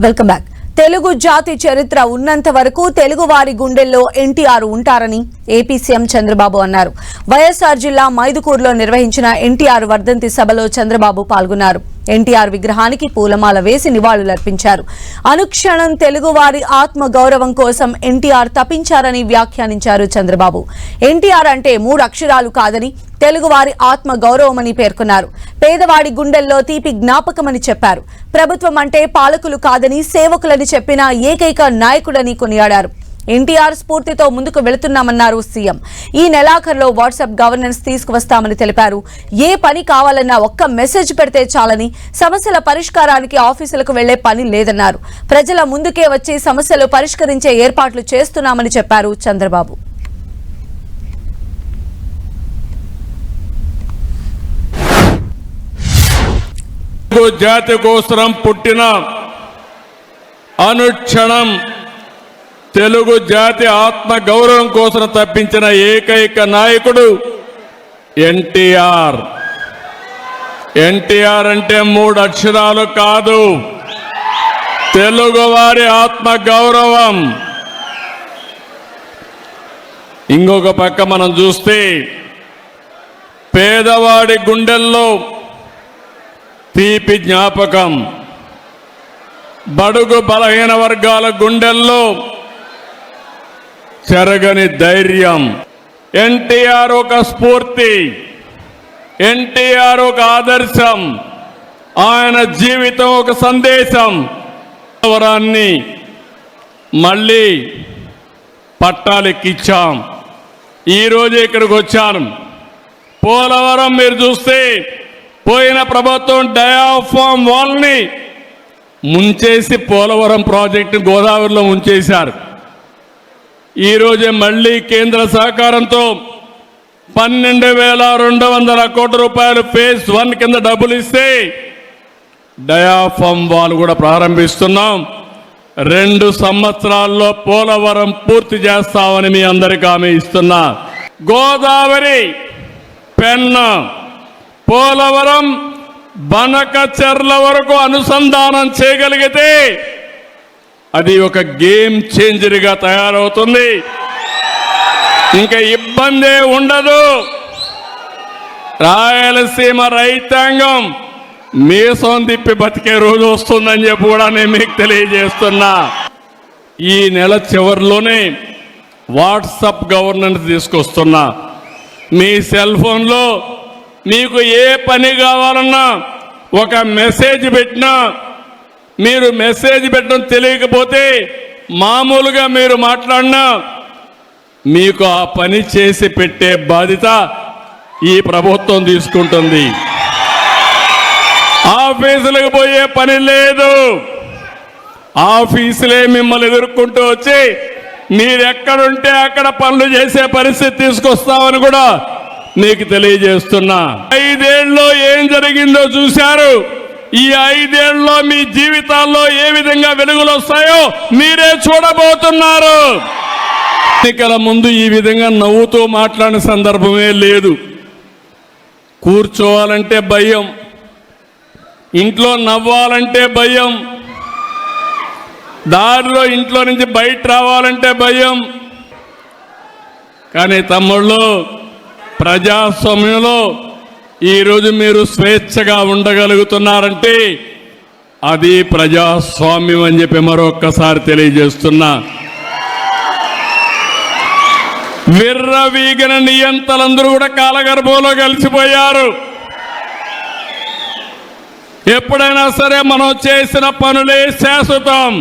Welcome back. Telugu జాతి చరిత్ర ఉన్నంత వరకు తెలుగు వారి గుండెల్లో ఎన్టీఆర్ ఉంటారని ఏపీ సీఎం చంద్రబాబు అన్నారు. వైఎస్ఆర్ జిల్లా మైదుకూరులో నిర్వహించిన ఎన్టీఆర్ వర్ధంతి సభలో చంద్రబాబు పాల్గొన్నారు. ఎన్టీఆర్ విగ్రహానికి పూలమాల వేసి నివాళులర్పించారు. అనుక్షణం తెలుగువారి ఆత్మ గౌరవం కోసం ఎన్టీఆర్ తపించారని వ్యాఖ్యానించారు చంద్రబాబు. ఎన్టీఆర్ అంటే 3 అక్షరాలు కాదని తెలుగువారి ఆత్మ గౌరవమని పేర్కొన్నారు. పేదవాడి గుండెల్లో తీపి జ్ఞాపకమని చెప్పారు. ప్రభుత్వం అంటే పాలకులు కాదని సేవకులని చెప్పిన ఏకైక నాయకుడని కొనియాడారు. ఎన్టీఆర్ స్ఫూర్తితో ముందుకు వెళుతున్నామన్నారు సీఎం. ఈ నెలాఖరులో వాట్సాప్ గవర్నెన్స్ తీసుకువస్తామని తెలిపారు. ఏ పని కావాలన్నా ఒక్క మెసేజ్ పెడితే చాలని, సమస్యల పరిష్కారానికి ఆఫీసులకు వెళ్లే పని లేదన్నారు. ప్రజల ముందుకే వచ్చి సమస్యలు పరిష్కరించే ఏర్పాట్లు చేస్తున్నామని చెప్పారు చంద్రబాబు. జాతి కోసం పుట్టిన అనుక్షణం తెలుగు జాతి ఆత్మ గౌరవం కోసం తప్పించిన ఏకైక నాయకుడు ఎన్టీఆర్. ఎన్టీఆర్ అంటే 3 అక్షరాలు కాదు, తెలుగువారి ఆత్మ గౌరవం. ఇంకొక పక్క మనం చూస్తే పేదవాడి గుండెల్లో తీపి జ్ఞాపకం, బడుగు బలహీన వర్గాల గుండెల్లో చెరగని ధైర్యం. ఎన్టీఆర్ ఒక స్ఫూర్తి, ఎన్టీఆర్ ఒక ఆదర్శం, ఆయన జీవితం ఒక సందేశం. పోలవరాన్ని మళ్ళీ పట్టాలెక్కించాం. ఈరోజు ఇక్కడికి వచ్చాను. పోలవరం మీరు చూస్తే పోయిన ప్రభుత్వం డయాఫామ్ వాల్ని ముంచేసి పోలవరం ప్రాజెక్టు గోదావరిలో ముంచేశారు. ఈరోజే మళ్ళీ కేంద్ర సహకారంతో 12,200 కోట్ల రూపాయలు ఫేజ్ 1 కింద డబ్బులు ఇస్తే డయాఫామ్ వాల్ కూడా ప్రారంభిస్తున్నాం. 2 సంవత్సరాల్లో పోలవరం పూర్తి చేస్తామని మీ అందరికీ హామీ ఇస్తున్నా. గోదావరి, పెన్నా, పోలవరం, బనకచెర్ల వరకు అనుసంధానం చేయగలిగితే అది ఒక గేమ్ చేంజర్గా తయారవుతుంది. ఇంకా ఇబ్బందే ఉండదు. రాయలసీమ రైతాంగం మీసం తిప్పి బతికే రోజు వస్తుందని చెప్పి కూడా నేను మీకు తెలియజేస్తున్నా. ఈ నెల చివరిలోనే వాట్సాప్ గవర్నెన్స్ తీసుకొస్తున్నా. మీ సెల్ ఫోన్లో మీకు ఏ పని కావాలన్నా ఒక మెసేజ్ పెట్టినా, మీరు మెసేజ్ పెట్టడం తెలియకపోతే మామూలుగా మీరు మాట్లాడినా మీకు ఆ పని చేసి పెట్టే బాధ్యత ఈ ప్రభుత్వం తీసుకుంటుంది. ఆఫీసులకు పోయే పని లేదు. ఆఫీసులే మిమ్మల్ని ఎదుర్కొంటూ వచ్చి మీరెక్కడుంటే అక్కడ పనులు చేసే పరిస్థితి తీసుకొస్తామని కూడా మీకు తెలియజేస్తున్నా. 5 ఏళ్ళలో ఏం జరిగిందో చూశారు. ఈ 5 ఏళ్ళలో మీ జీవితాల్లో ఏ విధంగా వెలుగులు వస్తాయో మీరే చూడబోతున్నారు. ఎన్నికల ముందు ఈ విధంగా నవ్వుతూ మాట్లాడిన సందర్భమే లేదు. కూర్చోవాలంటే భయం, ఇంట్లో నవ్వాలంటే భయం, దారిలో ఇంట్లో నుంచి బయట రావాలంటే భయం. కానీ తమ్ముళ్ళు, ప్రజాస్వామ్యంలో ఈరోజు మీరు స్వేచ్ఛగా ఉండగలుగుతున్నారంటే అది ప్రజాస్వామ్యం అని చెప్పి మరొక్కసారి తెలియజేస్తున్నా. విర్రవీగిన నియంతలందరూ కూడా కాలగర్భంలో కలిసిపోయారు. ఎప్పుడైనా సరే మనం చేసిన పనులే శాశ్వతం.